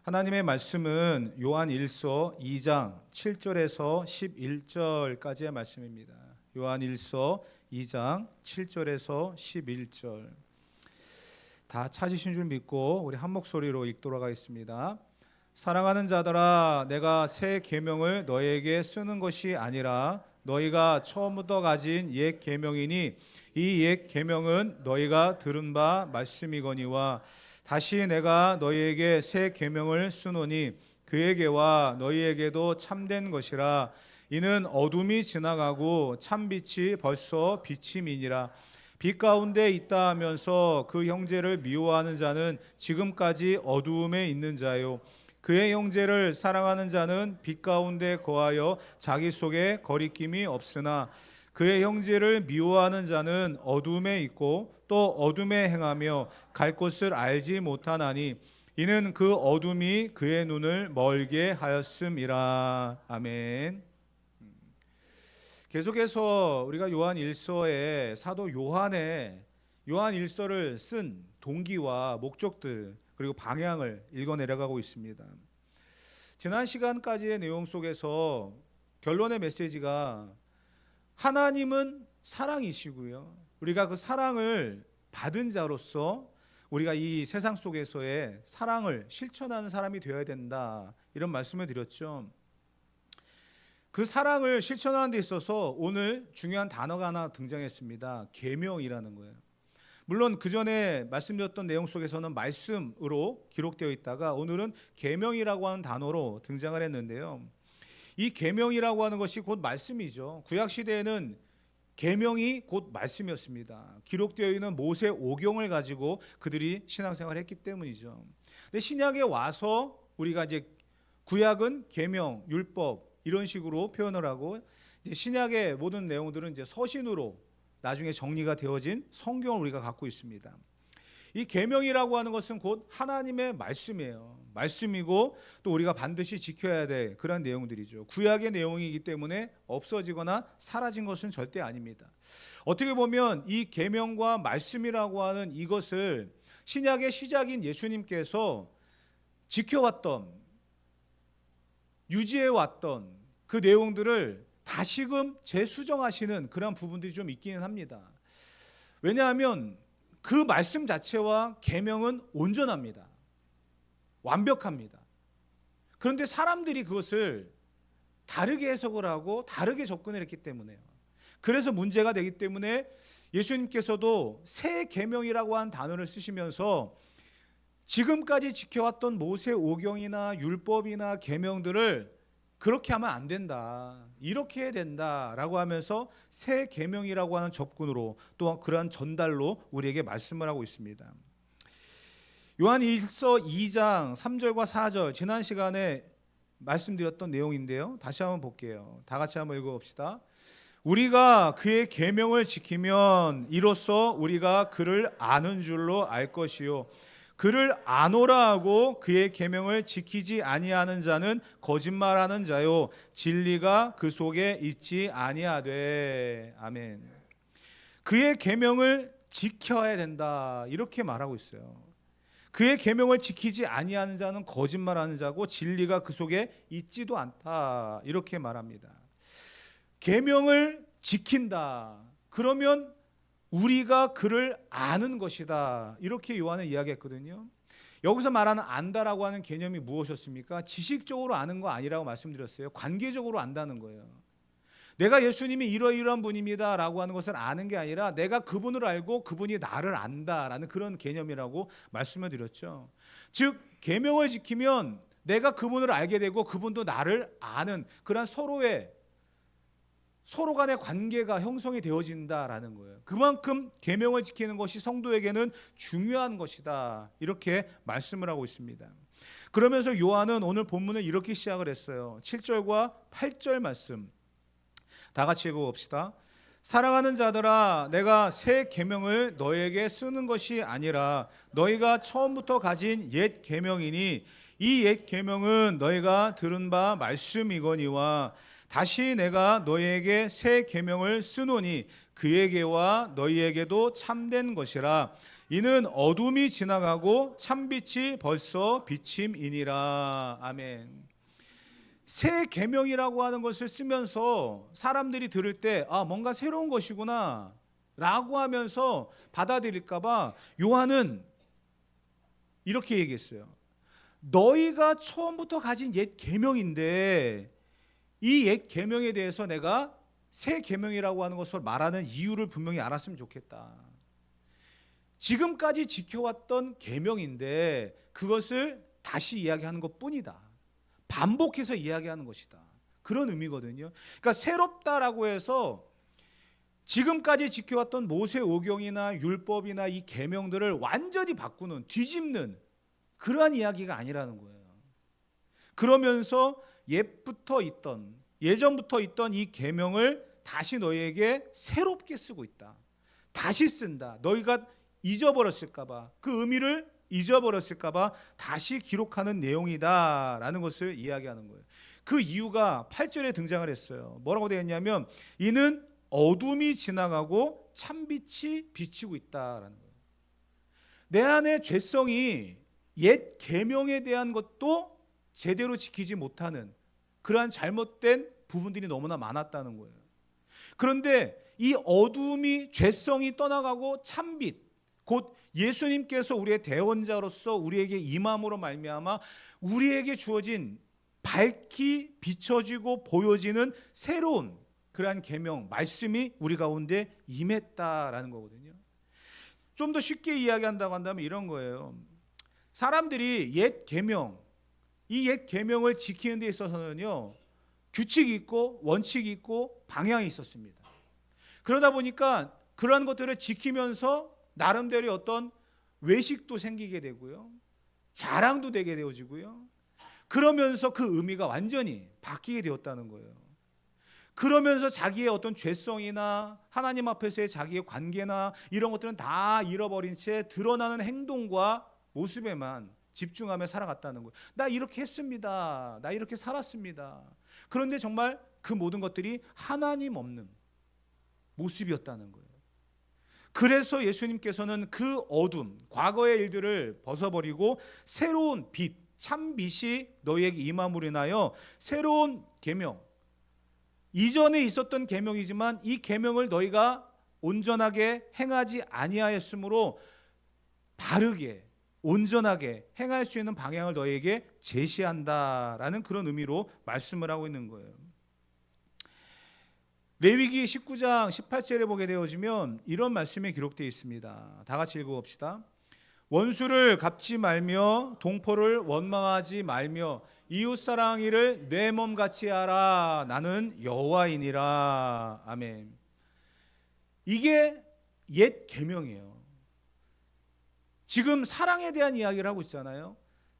하나님의 말씀은 요한 1서 2장 7절에서 11절까지의 말씀입니다. 요한 1서 2장 7절에서 11절. 다 찾으신 줄 믿고 우리 한 목소리로 읽도록 하겠습니다. 사랑하는 자들아, 내가 새 계명을 너희에게 쓰는 것이 아니라 너희가 처음부터 가진 옛 계명이니 이 옛 계명은 너희가 들은 바 말씀이거니와 다시 내가 너희에게 새 계명을 쓰노니 그에게와 너희에게도 참된 것이라. 이는 어둠이 지나가고 참빛이 벌써 비침이니라. 빛 가운데 있다 하면서 그 형제를 미워하는 자는 지금까지 어두움에 있는 자요, 그의 형제를 사랑하는 자는 빛 가운데 거하여 자기 속에 거리낌이 없으나 그의 형제를 미워하는 자는 어둠에 있고 또 어둠에 행하며 갈 곳을 알지 못하나니 이는 그 어둠이 그의 눈을 멀게 하였음이라. 아멘. 계속해서 우리가 요한 1서에 사도 요한 1서를 쓴 동기와 목적들 그리고 방향을 읽어 내려가고 있습니다. 지난 시간까지의 내용 속에서 결론의 메시지가 하나님은 사랑이시고요, 우리가 그 사랑을 받은 자로서 우리가 이 세상 속에서의 사랑을 실천하는 사람이 되어야 된다, 이런 말씀을 드렸죠. 그 사랑을 실천하는 데 있어서 오늘 중요한 단어가 하나 등장했습니다. 계명이라는 거예요. 물론 그 전에 말씀드렸던 내용 속에서는 말씀으로 기록되어 있다가 오늘은 계명이라고 하는 단어로 등장을 했는데요. 이 계명이라고 하는 것이 곧 말씀이죠. 구약 시대에는 계명이 곧 말씀이었습니다. 기록되어 있는 모세 오경을 가지고 그들이 신앙생활을 했기 때문이죠. 근데 신약에 와서 우리가 이제 구약은 계명, 율법 이런 식으로 표현을 하고 이제 신약의 모든 내용들은 이제 서신으로 나중에 정리가 되어진 성경을 우리가 갖고 있습니다. 이 계명이라고 하는 것은 곧 하나님의 말씀이에요. 말씀이고 또 우리가 반드시 지켜야 될 그런 내용들이죠. 구약의 내용이기 때문에 없어지거나 사라진 것은 절대 아닙니다. 어떻게 보면 이 계명과 말씀이라고 하는 이것을 신약의 시작인 예수님께서 지켜왔던, 유지해왔던 그 내용들을 다시금 재수정하시는 그런 부분들이 좀 있기는 합니다. 왜냐하면 그 말씀 자체와 계명은 온전합니다. 완벽합니다. 그런데 사람들이 그것을 다르게 해석을 하고 다르게 접근을 했기 때문에요. 그래서 문제가 되기 때문에 예수님께서도 새 계명이라고 하는 단어를 쓰시면서 지금까지 지켜왔던 모세 오경이나 율법이나 계명들을 그렇게 하면 안 된다, 이렇게 해야 된다라고 하면서 새 계명이라고 하는 접근으로 또 그러한 전달로 우리에게 말씀을 하고 있습니다. 요한 1서 2장 3절과 4절 지난 시간에 말씀드렸던 내용인데요. 다시 한번 볼게요. 다 같이 한번 읽어봅시다. 우리가 그의 계명을 지키면 이로써 우리가 그를 아는 줄로 알 것이요, 그를 아노라 하고 그의 계명을 지키지 아니하는 자는 거짓말하는 자요, 진리가 그 속에 있지 아니하되. 아멘. 그의 계명을 지켜야 된다, 이렇게 말하고 있어요. 그의 계명을 지키지 아니하는 자는 거짓말하는 자고 진리가 그 속에 있지도 않다, 이렇게 말합니다. 계명을 지킨다, 그러면 우리가 그를 아는 것이다, 이렇게 요한은 이야기했거든요. 여기서 말하는 안다라고 하는 개념이 무엇이었습니까? 지식적으로 아는 거 아니라고 말씀드렸어요. 관계적으로 안다는 거예요. 내가 예수님이 이러이러한 분입니다 라고 하는 것을 아는 게 아니라 내가 그분을 알고 그분이 나를 안다라는 그런 개념이라고 말씀을 드렸죠. 즉 계명을 지키면 내가 그분을 알게 되고 그분도 나를 아는 그런 서로 간의 관계가 형성이 되어진다라는 거예요. 그만큼 계명을 지키는 것이 성도에게는 중요한 것이다, 이렇게 말씀을 하고 있습니다. 그러면서 요한은 오늘 본문을 이렇게 시작을 했어요. 7절과 8절 말씀 다 같이 읽어봅시다. 사랑하는 자들아, 내가 새 계명을 너에게 쓰는 것이 아니라 너희가 처음부터 가진 옛 계명이니 이 옛 계명은 너희가 들은 바 말씀이거니와 다시 내가 너희에게 새 계명을 쓰노니 그에게와 너희에게도 참된 것이라. 이는 어둠이 지나가고 참빛이 벌써 비침이니라. 아멘. 새 계명이라고 하는 것을 쓰면서 사람들이 들을 때 뭔가 새로운 것이구나 라고 하면서 받아들일까 봐 요한은 이렇게 얘기했어요. 너희가 처음부터 가진 옛 계명인데 이 옛 계명에 대해서 내가 새 계명이라고 하는 것을 말하는 이유를 분명히 알았으면 좋겠다. 지금까지 지켜왔던 계명인데 그것을 다시 이야기하는 것뿐이다. 반복해서 이야기하는 것이다. 그런 의미거든요. 그러니까 새롭다라고 해서 지금까지 지켜왔던 모세오경이나 율법이나 이 계명들을 완전히 바꾸는, 뒤집는 그러한 이야기가 아니라는 거예요. 그러면서 예전부터 있던 이 계명을 다시 너희에게 새롭게 쓰고 있다. 다시 쓴다. 너희가 잊어버렸을까 봐, 그 의미를 잊어버렸을까 봐 다시 기록하는 내용이다라는 것을 이야기하는 거예요. 그 이유가 8절에 등장을 했어요. 뭐라고 되어 있냐면 이는 어둠이 지나가고 참빛이 비치고 있다라는 거예요. 내 안에 죄성이 옛 계명에 대한 것도 제대로 지키지 못하는 그러한 잘못된 부분들이 너무나 많았다는 거예요. 그런데 이 어둠이, 죄성이 떠나가고 참빛, 곧 예수님께서 우리의 대원자로서 우리에게 임함으로 말미암아 우리에게 주어진 밝히 비춰지고 보여지는 새로운 그러한 계명, 말씀이 우리 가운데 임했다라는 거거든요. 좀 더 쉽게 이야기한다고 한다면 이런 거예요. 사람들이 옛 계명, 이 옛 계명을 지키는 데 있어서는요, 규칙이 있고 원칙이 있고 방향이 있었습니다. 그러다 보니까 그러한 것들을 지키면서 나름대로 어떤 외식도 생기게 되고요, 자랑도 되게 되어지고요, 그러면서 그 의미가 완전히 바뀌게 되었다는 거예요. 그러면서 자기의 어떤 죄성이나 하나님 앞에서의 자기의 관계나 이런 것들은 다 잃어버린 채 드러나는 행동과 모습에만 집중하며 살아갔다는 거예요. 나 이렇게 했습니다. 나 이렇게 살았습니다. 그런데 정말 그 모든 것들이 하나님 없는 모습이었다는 거예요. 그래서 예수님께서는 그 어둠, 과거의 일들을 벗어버리고 새로운 빛, 참빛이 너희에게 임함으로 인하여 새로운 계명, 이전에 있었던 계명이지만 이 계명을 너희가 온전하게 행하지 아니하였으므로 바르게, 온전하게 행할 수 있는 방향을 너희에게 제시한다라는 그런 의미로 말씀을 하고 있는 거예요. 레위기 19장 18절에 보게 되어지면 이런 말씀이 기록되어 있습니다. 다 같이 읽어봅시다. 원수를 갚지 말며 동포를 원망하지 말며 이웃사랑이를 내 몸같이 하라. 나는 여호와이니라. 아멘. 이게 옛 계명이에요. 지금 사랑에 대한 이야기를 하고 있잖아요.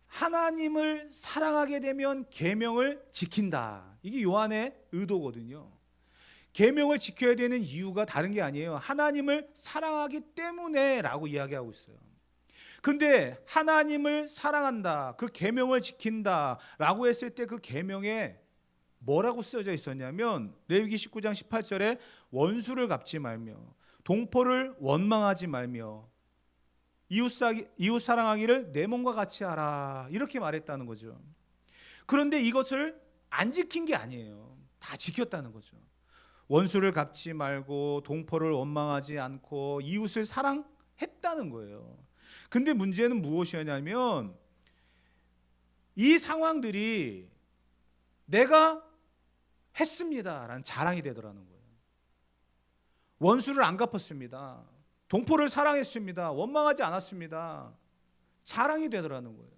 하나님을 사랑하게 되면 계명을 지킨다. 이게 요한의 의도거든요. 계명을 지켜야 되는 이유가 다른 게 아니에요. 하나님을 사랑하기 때문에 라고 이야기하고 있어요. 근데 하나님을 사랑한다, 그 계명을 지킨다 라고 했을 때 그 계명에 뭐라고 쓰여져 있었냐면 레위기 19장 18절에 원수를 갚지 말며 동포를 원망하지 말며 이웃 사랑하기를 내 몸과 같이 하라, 이렇게 말했다는 거죠. 그런데 이것을 안 지킨 게 아니에요. 다 지켰다는 거죠. 원수를 갚지 말고 동포를 원망하지 않고 이웃을 사랑했다는 거예요. 근데 문제는 무엇이었냐면 이 상황들이 내가 했습니다라는 자랑이 되더라는 거예요. 원수를 안 갚았습니다. 동포를 사랑했습니다. 원망하지 않았습니다. 자랑이 되더라는 거예요.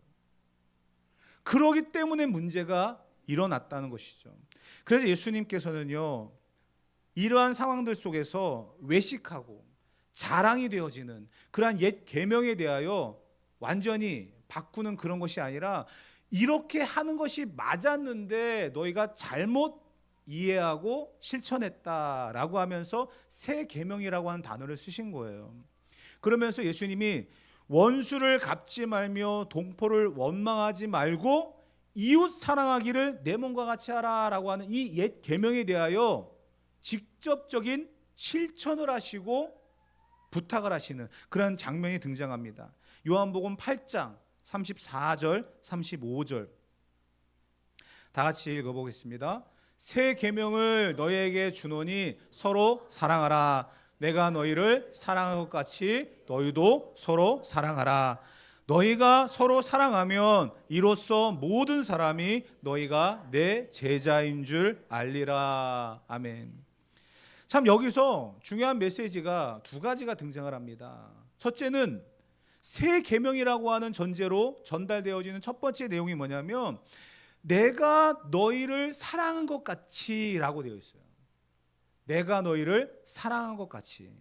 그러기 때문에 문제가 일어났다는 것이죠. 그래서 예수님께서는요, 이러한 상황들 속에서 외식하고 자랑이 되어지는 그러한 옛 계명에 대하여 완전히 바꾸는 그런 것이 아니라 이렇게 하는 것이 맞았는데 너희가 잘못 이해하고 실천했다라고 하면서 새 계명이라고 하는 단어를 쓰신 거예요. 그러면서 예수님이 원수를 갚지 말며 동포를 원망하지 말고 이웃 사랑하기를 내 몸과 같이 하라라고 하는 이 옛 계명에 대하여 직접적인 실천을 하시고 부탁을 하시는 그런 장면이 등장합니다. 요한복음 8장 34절 35절 다 같이 읽어보겠습니다. 새 계명을 너희에게 주노니 서로 사랑하라. 내가 너희를 사랑한 것 같이 너희도 서로 사랑하라. 너희가 서로 사랑하면 이로써 모든 사람이 너희가 내 제자인 줄 알리라. 아멘. 참 여기서 중요한 메시지가 두 가지가 등장을 합니다. 첫째는 새 계명이라고 하는 전제로 전달되어지는 첫 번째 내용이 뭐냐면 내가 너희를 사랑한 것 같이 라고 되어 있어요. 내가 너희를 사랑한 것 같이.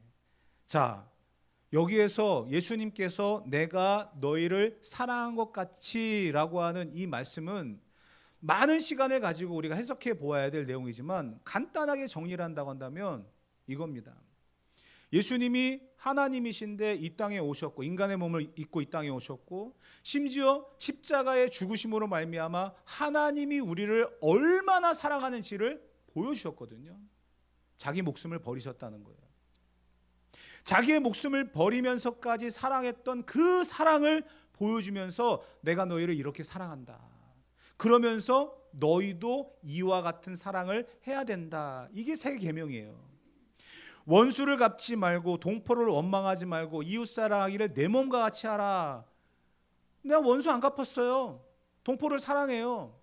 자, 여기에서 예수님께서 내가 너희를 사랑한 것 같이 라고 하는 이 말씀은 많은 시간을 가지고 우리가 해석해 보아야 될 내용이지만 간단하게 정리를 한다고 한다면 이겁니다. 예수님이 하나님이신데 이 땅에 오셨고 인간의 몸을 입고 이 땅에 오셨고 심지어 십자가의 죽으심으로 말미암아 하나님이 우리를 얼마나 사랑하는지를 보여주셨거든요. 자기 목숨을 버리셨다는 거예요. 자기의 목숨을 버리면서까지 사랑했던 그 사랑을 보여주면서 내가 너희를 이렇게 사랑한다. 그러면서 너희도 이와 같은 사랑을 해야 된다. 이게 새 계명이에요. 원수를 갚지 말고 동포를 원망하지 말고 이웃 사랑하기를 내 몸과 같이 하라. 내가 원수 안 갚았어요. 동포를 사랑해요.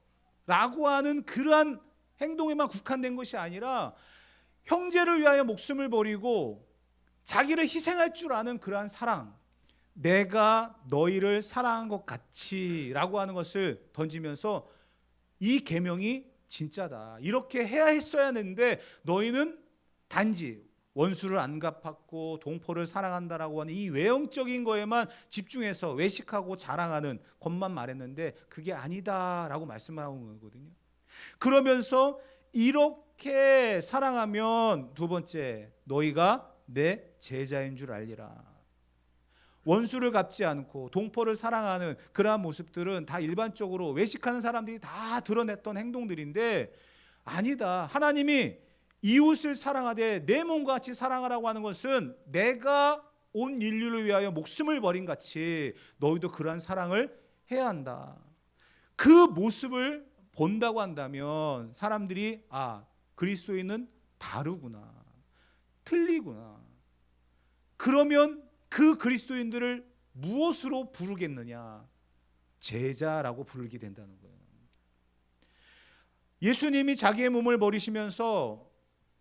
라고 하는 그러한 행동에만 국한된 것이 아니라 형제를 위하여 목숨을 버리고 자기를 희생할 줄 아는 그러한 사랑, 내가 너희를 사랑한 것 같이 라고 하는 것을 던지면서 이 계명이 진짜다. 이렇게 해야 했어야 했는데 너희는 단지 원수를 안 갚았고 동포를 사랑한다라고 하는 이 외형적인 거에만 집중해서 외식하고 자랑하는 것만 말했는데 그게 아니다라고 말씀을 하고 있는 거거든요. 그러면서 이렇게 사랑하면 두 번째, 너희가 내 제자인 줄 알리라. 원수를 갚지 않고 동포를 사랑하는 그러한 모습들은 다 일반적으로 외식하는 사람들이 다 드러냈던 행동들인데 아니다. 하나님이 이웃을 사랑하되 내 몸과 같이 사랑하라고 하는 것은 내가 온 인류를 위하여 목숨을 버린 같이 너희도 그러한 사랑을 해야 한다. 그 모습을 본다고 한다면 사람들이 그리스도인은 다르구나, 틀리구나. 그러면 그 그리스도인들을 무엇으로 부르겠느냐? 제자라고 부르게 된다는 거예요. 예수님이 자기의 몸을 버리시면서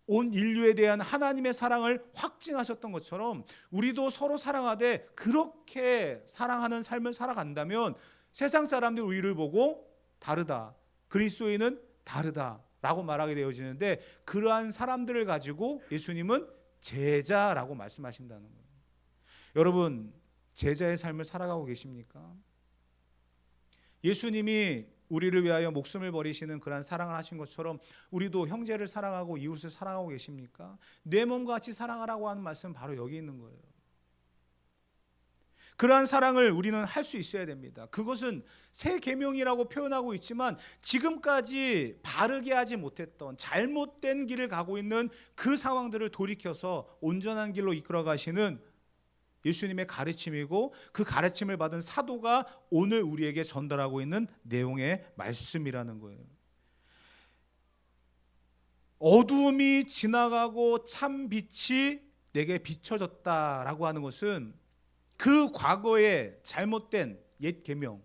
온 인류에 대한 하나님의 사랑을 확증하셨던 것처럼 우리도 서로 사랑하되 그렇게 사랑하는 삶을 살아간다면 세상 사람들 우리를 보고 다르다, 그리스도인은 다르다라고 말하게 되어지는데 그러한 사람들을 가지고 예수님은 제자라고 말씀하신다는 거예요. 여러분, 제자의 삶을 살아가고 계십니까? 예수님이 우리를 위하여 목숨을 버리시는 그러한 사랑을 하신 것처럼 우리도 형제를 사랑하고 이웃을 사랑하고 계십니까? 내 몸과 같이 사랑하라고 하는 말씀은 바로 여기 있는 거예요. 그러한 사랑을 우리는 할 수 있어야 됩니다. 그것은 새 계명이라고 표현하고 있지만 지금까지 바르게 하지 못했던 잘못된 길을 가고 있는 그 상황들을 돌이켜서 온전한 길로 이끌어 가시는 예수님의 가르침이고 그 가르침을 받은 사도가 오늘 우리에게 전달하고 있는 내용의 말씀이라는 거예요. 어두움이 지나가고 참 빛이 내게 비춰졌다라고 하는 것은 그 과거의 잘못된 옛 계명,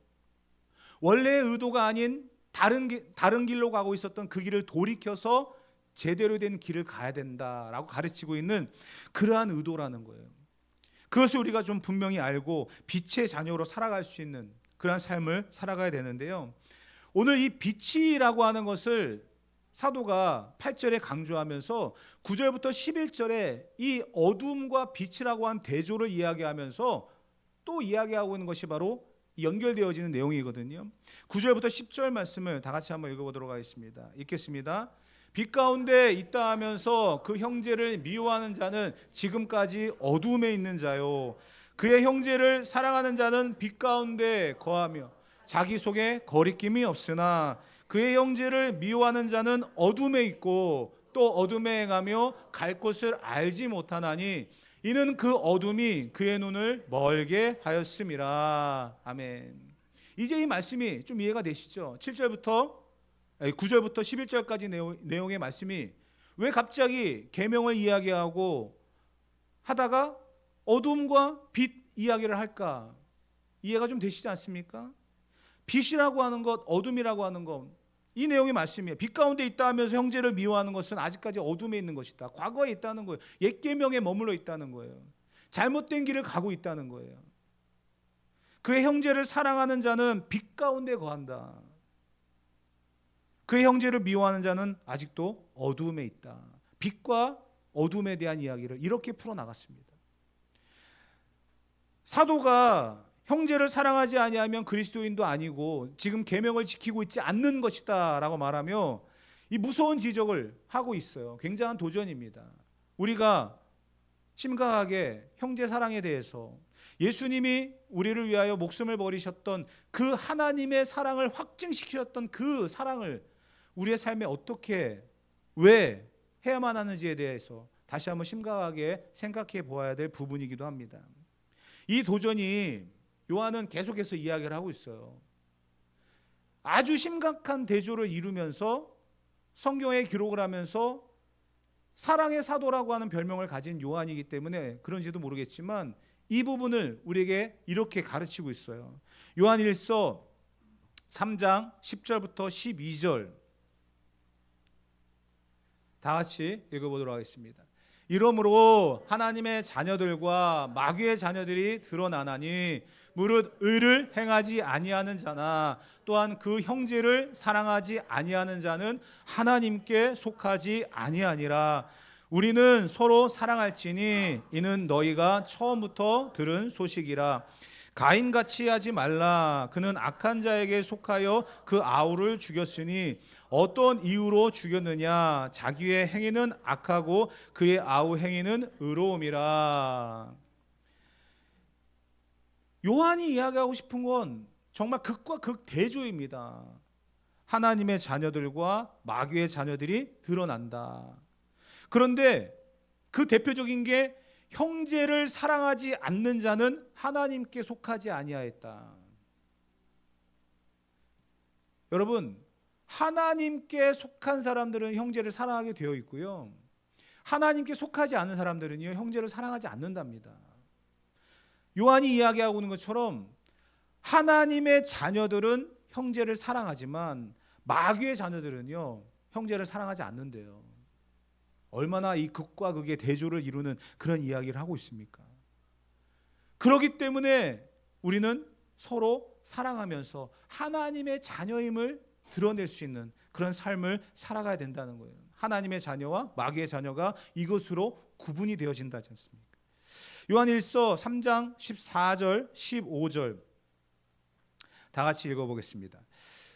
원래의 의도가 아닌 다른 길로 가고 있었던 그 길을 돌이켜서 제대로 된 길을 가야 된다라고 가르치고 있는 그러한 의도라는 거예요. 그것을 우리가 좀 분명히 알고 빛의 자녀로 살아갈 수 있는 그런 삶을 살아가야 되는데요. 오늘 이 빛이라고 하는 것을 사도가 8절에 강조하면서 9절부터 11절에 이 어둠과 빛이라고 한 대조를 이야기하면서 또 이야기하고 있는 것이 바로 연결되어지는 내용이거든요. 9절부터 10절 말씀을 다 같이 한번 읽어보도록 하겠습니다. 읽겠습니다. 빛 가운데 있다 하면서 그 형제를 미워하는 자는 지금까지 어둠에 있는 자요, 그의 형제를 사랑하는 자는 빛 가운데 거하며 자기 속에 거리낌이 없으나 그의 형제를 미워하는 자는 어둠에 있고 또 어둠에 행하며 갈 곳을 알지 못하나니 이는 그 어둠이 그의 눈을 멀게 하였음이라. 아멘. 이제 이 말씀이 좀 이해가 되시죠? 9절부터 11절까지 내용의 말씀이 왜 갑자기 계명을 이야기하고 하다가 어둠과 빛 이야기를 할까? 이해가 좀 되시지 않습니까? 빛이라고 하는 것, 어둠이라고 하는 것, 이 내용의 말씀이에요. 빛 가운데 있다 하면서 형제를 미워하는 것은 아직까지 어둠에 있는 것이다. 과거에 있다는 거예요. 옛 계명에 머물러 있다는 거예요. 잘못된 길을 가고 있다는 거예요. 그의 형제를 사랑하는 자는 빛 가운데 거한다. 그의 형제를 미워하는 자는 아직도 어둠에 있다. 빛과 어둠에 대한 이야기를 이렇게 풀어나갔습니다. 사도가 형제를 사랑하지 아니하면 그리스도인도 아니고 지금 계명을 지키고 있지 않는 것이다 라고 말하며 이 무서운 지적을 하고 있어요. 굉장한 도전입니다. 우리가 심각하게 형제 사랑에 대해서 예수님이 우리를 위하여 목숨을 버리셨던 그 하나님의 사랑을 확증시키셨던 그 사랑을 우리의 삶에 어떻게 왜 해야만 하는지에 대해서 다시 한번 심각하게 생각해 보아야 될 부분이기도 합니다. 이 도전이 요한은 계속해서 이야기를 하고 있어요. 아주 심각한 대조를 이루면서 성경에 기록을 하면서 사랑의 사도라고 하는 별명을 가진 요한이기 때문에 그런지도 모르겠지만 이 부분을 우리에게 이렇게 가르치고 있어요. 요한일서 3장 10절부터 12절 다 같이 읽어보도록 하겠습니다. 이러므로 하나님의 자녀들과 마귀의 자녀들이 드러나나니 무릇 의를 행하지 아니하는 자나 또한 그 형제를 사랑하지 아니하는 자는 하나님께 속하지 아니하니라. 우리는 서로 사랑할지니 이는 너희가 처음부터 들은 소식이라. 가인같이 하지 말라. 그는 악한 자에게 속하여 그 아우를 죽였으니 어떤 이유로 죽였느냐? 자기의 행위는 악하고 그의 아우 행위는 의로움이라. 요한이 이야기하고 싶은 건 정말 극과 극 대조입니다. 하나님의 자녀들과 마귀의 자녀들이 드러난다. 그런데 그 대표적인 게 형제를 사랑하지 않는 자는 하나님께 속하지 아니하였다. 여러분, 하나님께 속한 사람들은 형제를 사랑하게 되어 있고요. 하나님께 속하지 않은 사람들은요, 형제를 사랑하지 않는답니다. 요한이 이야기하고 있는 것처럼 하나님의 자녀들은 형제를 사랑하지만 마귀의 자녀들은요, 형제를 사랑하지 않는데요. 얼마나 이 극과 극의 대조를 이루는 그런 이야기를 하고 있습니까? 그렇기 때문에 우리는 서로 사랑하면서 하나님의 자녀임을 드러낼 수 있는 그런 삶을 살아가야 된다는 거예요. 하나님의 자녀와 마귀의 자녀가 이것으로 구분이 되어진다지 않습니까? 요한일서 3장 14절 15절 다 같이 읽어보겠습니다.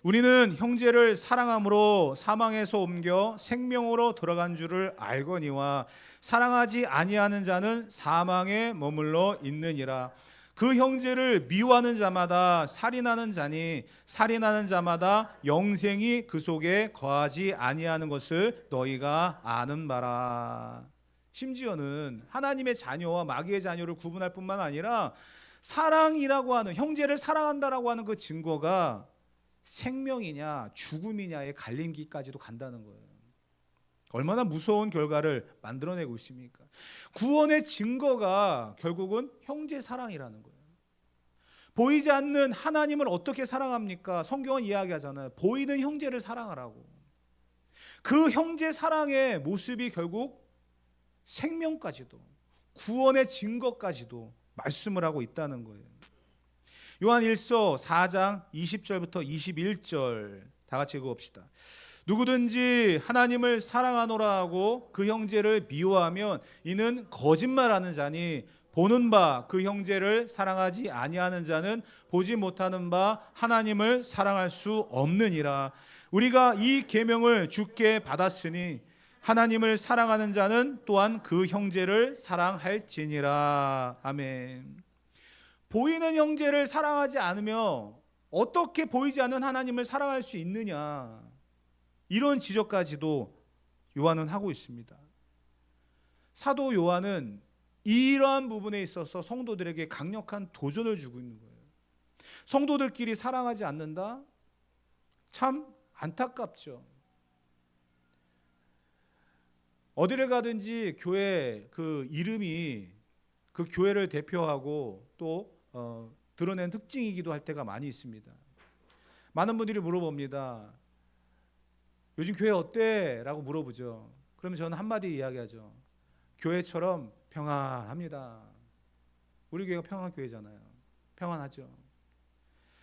우리는 형제를 사랑함으로 사망에서 옮겨 생명으로 들어간 줄을 알거니와 사랑하지 아니하는 자는 사망에 머물러 있느니라. 그 형제를 미워하는 자마다 살인하는 자니 살인하는 자마다 영생이 그 속에 거하지 아니하는 것을 너희가 아는 바라. 심지어는 하나님의 자녀와 마귀의 자녀를 구분할 뿐만 아니라 사랑이라고 하는, 형제를 사랑한다라고 하는 그 증거가 생명이냐 죽음이냐의 갈림기까지도 간다는 거예요. 얼마나 무서운 결과를 만들어내고 있습니까? 구원의 증거가 결국은 형제 사랑이라는 거예요. 보이지 않는 하나님을 어떻게 사랑합니까? 성경은 이야기하잖아요. 보이는 형제를 사랑하라고. 그 형제 사랑의 모습이 결국 생명까지도, 구원의 증거까지도 말씀을 하고 있다는 거예요. 요한일서 4장 20절부터 21절 다 같이 읽어봅시다. 누구든지 하나님을 사랑하노라 하고 그 형제를 미워하면 이는 거짓말하는 자니 보는 바 그 형제를 사랑하지 아니하는 자는 보지 못하는 바 하나님을 사랑할 수 없느니라. 우리가 이 계명을 주께 받았으니 하나님을 사랑하는 자는 또한 그 형제를 사랑할지니라. 아멘. 보이는 형제를 사랑하지 않으며 어떻게 보이지 않는 하나님을 사랑할 수 있느냐, 이런 지적까지도 요한은 하고 있습니다. 사도 요한은 이러한 부분에 있어서 성도들에게 강력한 도전을 주고 있는 거예요. 성도들끼리 사랑하지 않는다? 참 안타깝죠. 어디를 가든지 교회 그 이름이 그 교회를 대표하고 또 드러낸 특징이기도 할 때가 많이 있습니다. 많은 분들이 물어봅니다. 요즘 교회 어때? 라고 물어보죠. 그러면 저는 한마디 이야기하죠. 교회처럼 평안합니다. 우리 교회가 평안한 교회잖아요. 평안하죠.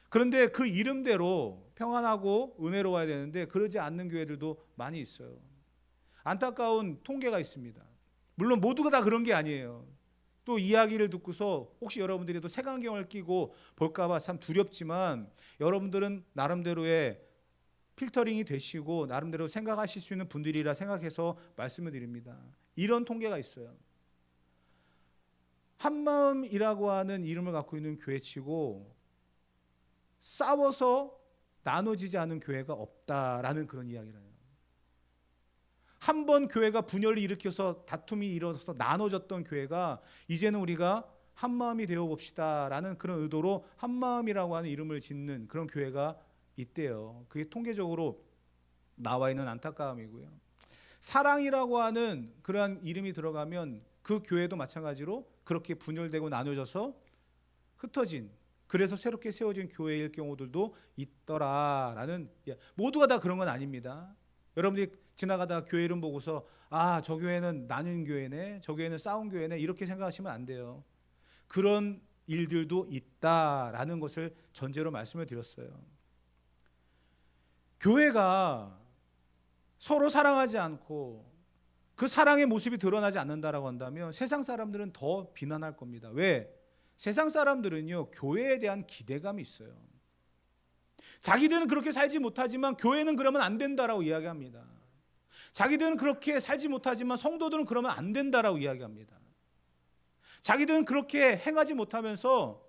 그런데 그 이름대로 평안하고 은혜로워야 되는데 그러지 않는 교회들도 많이 있어요. 안타까운 통계가 있습니다. 물론 모두가 다 그런 게 아니에요. 또 이야기를 듣고서 혹시 여러분들이 또 색안경을 끼고 볼까봐 참 두렵지만 여러분들은 나름대로의 필터링이 되시고 나름대로 생각하실 수 있는 분들이라 생각해서 말씀을 드립니다. 이런 통계가 있어요. 한마음이라고 하는 이름을 갖고 있는 교회치고 싸워서 나눠지지 않은 교회가 없다라는 그런 이야기를 해요. 한 번 교회가 분열을 일으켜서 다툼이 일어나서 나눠졌던 교회가 이제는 우리가 한마음이 되어 봅시다라는 그런 의도로 한마음이라고 하는 이름을 짓는 그런 교회가 있대요. 그게 통계적으로 나와 있는 안타까움이고요. 사랑이라고 하는 그러한 이름이 들어가면 그 교회도 마찬가지로 그렇게 분열되고 나눠져서 흩어진, 그래서 새롭게 세워진 교회일 경우들도 있더라라는, 모두가 다 그런 건 아닙니다. 여러분들이 지나가다가 교회 이름 보고서 아, 저 교회는 나눈 교회네, 저 교회는 싸운 교회네, 이렇게 생각하시면 안 돼요. 그런 일들도 있다라는 것을 전제로 말씀을 드렸어요. 교회가 서로 사랑하지 않고 그 사랑의 모습이 드러나지 않는다라고 한다면 세상 사람들은 더 비난할 겁니다. 왜? 세상 사람들은요, 교회에 대한 기대감이 있어요. 자기들은 그렇게 살지 못하지만 교회는 그러면 안 된다라고 이야기합니다. 자기들은 그렇게 살지 못하지만 성도들은 그러면 안 된다라고 이야기합니다. 자기들은 그렇게 행하지 못하면서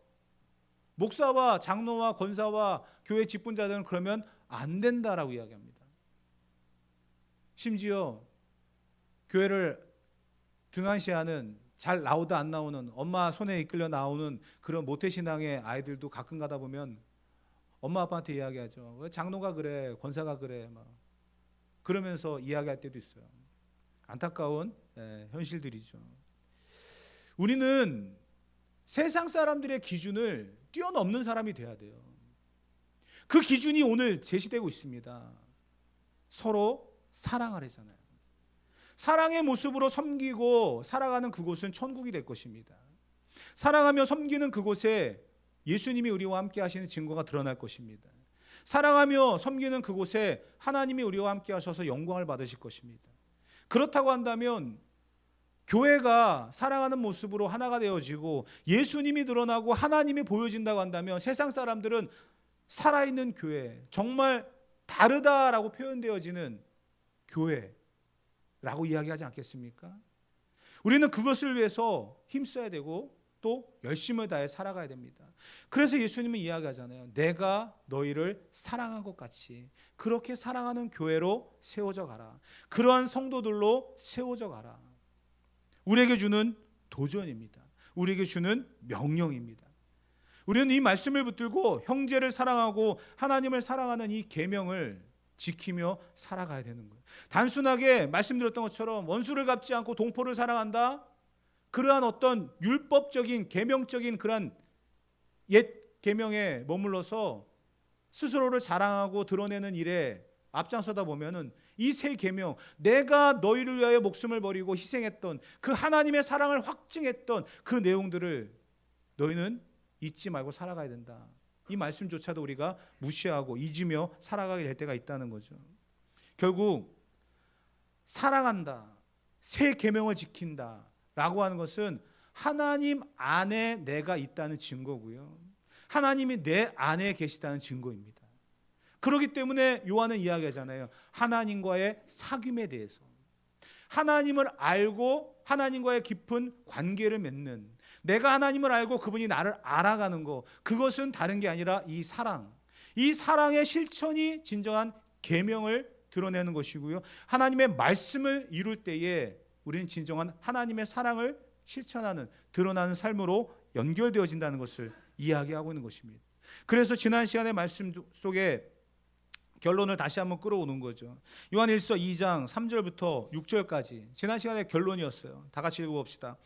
목사와 장로와 권사와 교회 직분자들은 그러면 안 된다라고 이야기합니다. 심지어 교회를 등한시하는, 잘 나오다 안 나오는, 엄마 손에 이끌려 나오는 그런 모태신앙의 아이들도 가끔 가다 보면 엄마 아빠한테 이야기하죠. 왜 장로가 그래, 권사가 그래, 막 그러면서 이야기할 때도 있어요. 안타까운 현실들이죠. 우리는 세상 사람들의 기준을 뛰어넘는 사람이 돼야 돼요. 그 기준이 오늘 제시되고 있습니다. 서로 사랑하래잖아요. 사랑의 모습으로 섬기고 살아가는 그곳은 천국이 될 것입니다. 사랑하며 섬기는 그곳에 예수님이 우리와 함께 하시는 증거가 드러날 것입니다. 사랑하며 섬기는 그곳에 하나님이 우리와 함께 하셔서 영광을 받으실 것입니다. 그렇다고 한다면 교회가 사랑하는 모습으로 하나가 되어지고 예수님이 드러나고 하나님이 보여진다고 한다면 세상 사람들은 살아있는 교회, 정말 다르다라고 표현되어지는 교회라고 이야기하지 않겠습니까? 우리는 그것을 위해서 힘써야 되고 또 열심을 다해 살아가야 됩니다. 그래서 예수님은 이야기하잖아요. 내가 너희를 사랑한 것 같이 그렇게 사랑하는 교회로 세워져 가라. 그러한 성도들로 세워져 가라. 우리에게 주는 도전입니다. 우리에게 주는 명령입니다. 우리는 이 말씀을 붙들고 형제를 사랑하고 하나님을 사랑하는 이 계명을 지키며 살아가야 되는 거예요. 단순하게 말씀드렸던 것처럼 원수를 갚지 않고 동포를 사랑한다, 그러한 어떤 율법적인 계명적인 그러한 옛 계명에 머물러서 스스로를 자랑하고 드러내는 일에 앞장서다 보면은 이 새 계명, 내가 너희를 위하여 목숨을 버리고 희생했던 그 하나님의 사랑을 확증했던 그 내용들을 너희는 잊지 말고 살아가야 된다. 이 말씀조차도 우리가 무시하고 잊으며 살아가게 될 때가 있다는 거죠. 결국 사랑한다, 새 계명을 지킨다 라고 하는 것은 하나님 안에 내가 있다는 증거고요. 하나님이 내 안에 계시다는 증거입니다. 그렇기 때문에 요한은 이야기하잖아요. 하나님과의 사귐에 대해서. 하나님을 알고 하나님과의 깊은 관계를 맺는, 내가 하나님을 알고 그분이 나를 알아가는 것, 그것은 다른 게 아니라 이 사랑. 이 사랑의 실천이 진정한 계명을 드러내는 것이고요. 하나님의 말씀을 이룰 때에 우리는 진정한 하나님의 사랑을 실천하는, 드러나는 삶으로 연결되어진다는 것을 이야기하고 있는 것입니다. 그래서 지난 시간의 말씀 속에 결론을 다시 한번 끌어오는 거죠. 요한일서 2장 3절부터 6절까지 지난 시간의 결론이었어요. 다 같이 읽어봅시다.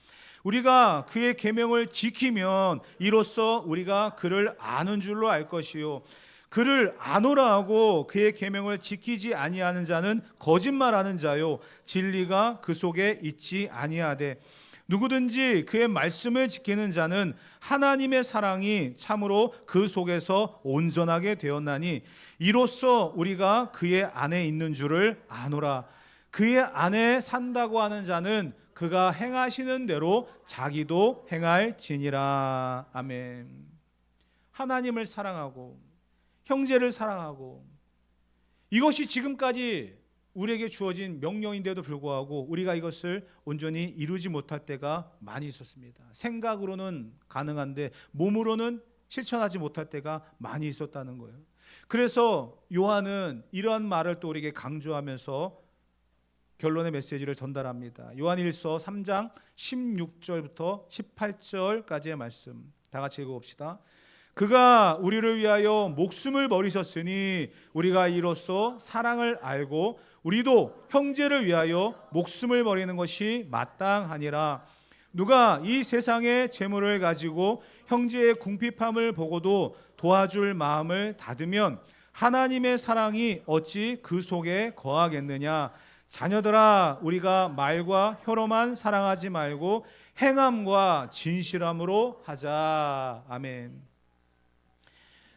우리가 그의 계명을 지키면 이로써 우리가 그를 아는 줄로 알 것이요, 그를 아노라 하고 그의 계명을 지키지 아니하는 자는 거짓말하는 자요, 진리가 그 속에 있지 아니하되 누구든지 그의 말씀을 지키는 자는 하나님의 사랑이 참으로 그 속에서 온전하게 되었나니 이로써 우리가 그의 안에 있는 줄을 아노라. 그의 안에 산다고 하는 자는 그가 행하시는 대로 자기도 행할지니라. 아멘. 하나님을 사랑하고 형제를 사랑하고, 이것이 지금까지 우리에게 주어진 명령인데도 불구하고 우리가 이것을 온전히 이루지 못할 때가 많이 있었습니다. 생각으로는 가능한데 몸으로는 실천하지 못할 때가 많이 있었다는 거예요. 그래서 요한은 이러한 말을 또 우리에게 강조하면서 결론의 메시지를 전달합니다. 요한일서 3장 16절부터 18절까지의 말씀 다 같이 읽어봅시다. 그가 우리를 위하여 목숨을 버리셨으니 우리가 이로써 사랑을 알고 우리도 형제를 위하여 목숨을 버리는 것이 마땅하니라. 누가 이 세상의 재물을 가지고 형제의 궁핍함을 보고도 도와줄 마음을 닫으면 하나님의 사랑이 어찌 그 속에 거하겠느냐. 자녀들아, 우리가 말과 혀로만 사랑하지 말고 행함과 진실함으로 하자. 아멘.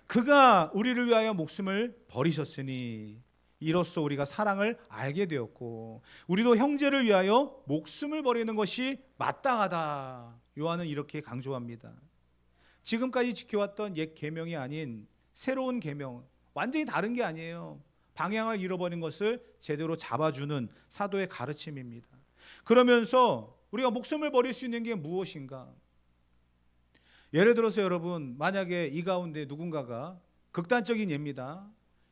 그가 우리를 위하여 목숨을 버리셨으니 이로써 우리가 사랑을 알게 되었고 우리도 형제를 위하여 목숨을 버리는 것이 마땅하다. 요한은 이렇게 강조합니다. 지금까지 지켜왔던 옛 계명이 아닌 새로운 계명, 완전히 다른 게 아니에요. 방향을 잃어버린 것을 제대로 잡아주는 사도의 가르침입니다. 그러면서 우리가 목숨을 버릴 수 있는 게 무엇인가? 예를 들어서 여러분, 만약에 이 가운데 누군가가, 극단적인 예입니다,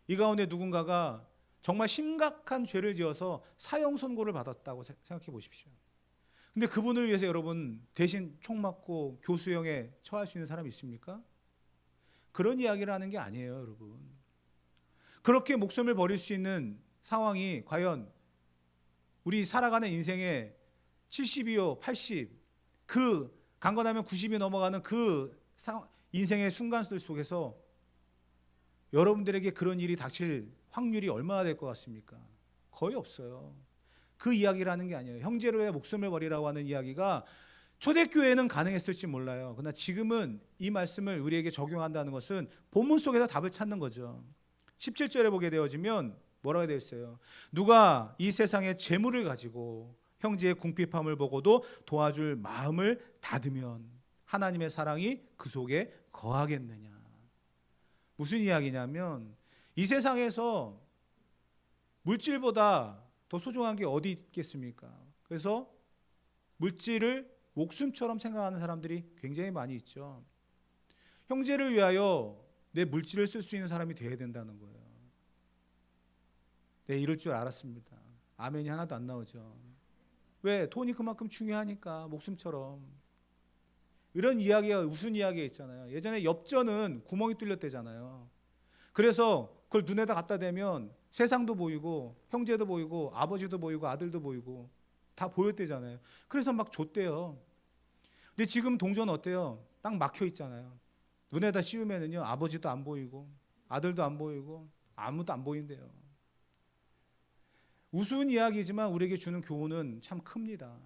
이 가운데 누군가가 정말 심각한 죄를 지어서 사형 선고를 받았다고 생각해 보십시오. 근데 그분을 위해서 여러분 대신 총 맞고 교수형에 처할 수 있는 사람이 있습니까? 그런 이야기를 하는 게 아니에요, 여러분. 그렇게 목숨을 버릴 수 있는 상황이 과연 우리 살아가는 인생의 70이요 80, 그 강건하면 90이 넘어가는 그 인생의 순간들 속에서 여러분들에게 그런 일이 닥칠 확률이 얼마나 될 것 같습니까? 거의 없어요. 그 이야기를 하는 게 아니에요. 형제를 위해 목숨을 버리라고 하는 이야기가 초대교회는 가능했을지 몰라요. 그러나 지금은 이 말씀을 우리에게 적용한다는 것은 본문 속에서 답을 찾는 거죠. 17절에 보게 되어지면 뭐라고 되어 있어요? 누가 이 세상의 재물을 가지고 형제의 궁핍함을 보고도 도와줄 마음을 닫으면 하나님의 사랑이 그 속에 거하겠느냐. 무슨 이야기냐면 이 세상에서 물질보다 더 소중한 게 어디 있겠습니까? 그래서 물질을 목숨처럼 생각하는 사람들이 굉장히 많이 있죠. 형제를 위하여 내 물질을 쓸 수 있는 사람이 되어야 된다는 거예요. 네, 이럴 줄 알았습니다. 아멘이 하나도 안 나오죠. 왜? 돈이 그만큼 중요하니까, 목숨처럼. 이런 이야기가, 무슨 이야기가 있잖아요. 예전에 엽전은 구멍이 뚫렸대잖아요. 그래서 그걸 눈에다 갖다 대면 세상도 보이고 형제도 보이고 아버지도 보이고 아들도 보이고 다 보였대잖아요. 그래서 막 줬대요. 근데 지금 동전 어때요? 딱 막혀 있잖아요. 눈에다 씌우면은요, 아버지도 안 보이고 아들도 안 보이고 아무도 안 보인대요. 우스운 이야기지만 우리에게 주는 교훈은 참 큽니다.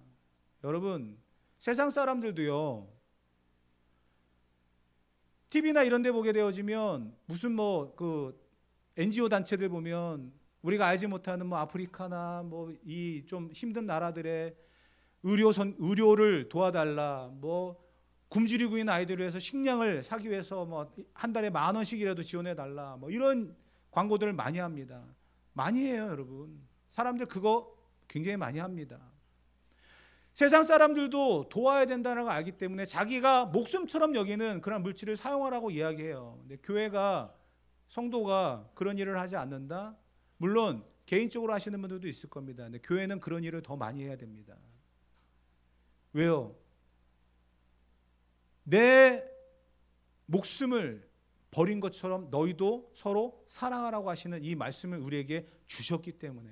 여러분, 세상 사람들도요, TV나 이런 데 보게 되어지면 무슨 그 NGO 단체들 보면 우리가 알지 못하는 아프리카나 이 좀 힘든 나라들의 의료를 도와달라, 굶주리고 있는 아이들을 위해서 식량을 사기 위해서 한 달에 10,000원씩이라도 지원해 달라, 이런 광고들을 많이 합니다. 많이 해요, 여러분. 사람들 그거 굉장히 많이 합니다. 세상 사람들도 도와야 된다는 걸 알기 때문에 자기가 목숨처럼 여기는 그런 물질을 사용하라고 이야기해요. 근데 교회가, 성도가 그런 일을 하지 않는다? 물론 개인적으로 하시는 분들도 있을 겁니다. 근데 교회는 그런 일을 더 많이 해야 됩니다. 왜요? 내 목숨을 버린 것처럼 너희도 서로 사랑하라고 하시는 이 말씀을 우리에게 주셨기 때문에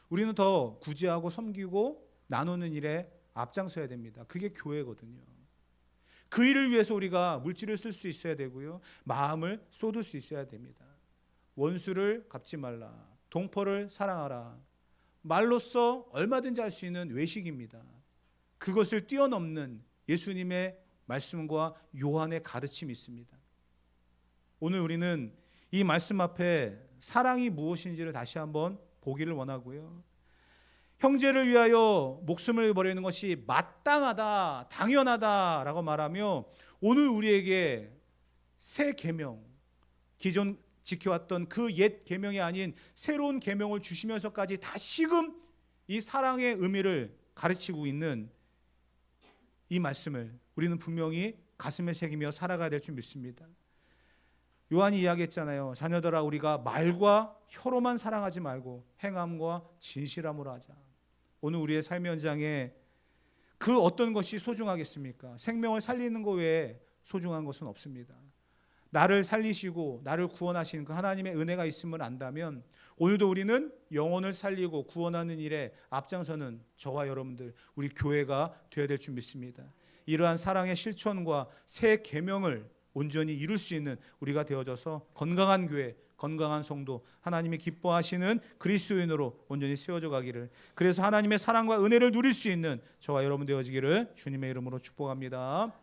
우리는 더 구제하고 섬기고 나누는 일에 앞장서야 됩니다. 그게 교회거든요. 그 일을 위해서 우리가 물질을 쓸 수 있어야 되고요. 마음을 쏟을 수 있어야 됩니다. 원수를 갚지 말라. 동포를 사랑하라. 말로써 얼마든지 할 수 있는 외식입니다. 그것을 뛰어넘는 예수님의 말씀과 요한의 가르침이 있습니다. 오늘 우리는 이 말씀 앞에 사랑이 무엇인지를 다시 한번 보기를 원하고요. 형제를 위하여 목숨을 버리는 것이 마땅하다, 당연하다라고 말하며 오늘 우리에게 새 계명, 기존 지켜왔던 그 옛 계명이 아닌 새로운 계명을 주시면서까지 다시금 이 사랑의 의미를 가르치고 있는 이 말씀을 우리는 분명히 가슴에 새기며 살아가야 될 줄 믿습니다. 요한이 이야기했잖아요. 자녀들아, 우리가 말과 혀로만 사랑하지 말고 행함과 진실함으로 하자. 오늘 우리의 삶의 현장에 그 어떤 것이 소중하겠습니까? 생명을 살리는 것 외에 소중한 것은 없습니다. 나를 살리시고 나를 구원하시는 그 하나님의 은혜가 있음을 안다면 오늘도 우리는 영혼을 살리고 구원하는 일에 앞장서는 저와 여러분들, 우리 교회가 되어야 될 줄 믿습니다. 이러한 사랑의 실천과 새 계명을 온전히 이룰 수 있는 우리가 되어져서 건강한 교회, 건강한 성도, 하나님이 기뻐하시는 그리스도인으로 온전히 세워져 가기를, 그래서 하나님의 사랑과 은혜를 누릴 수 있는 저와 여러분 되어지기를 주님의 이름으로 축복합니다.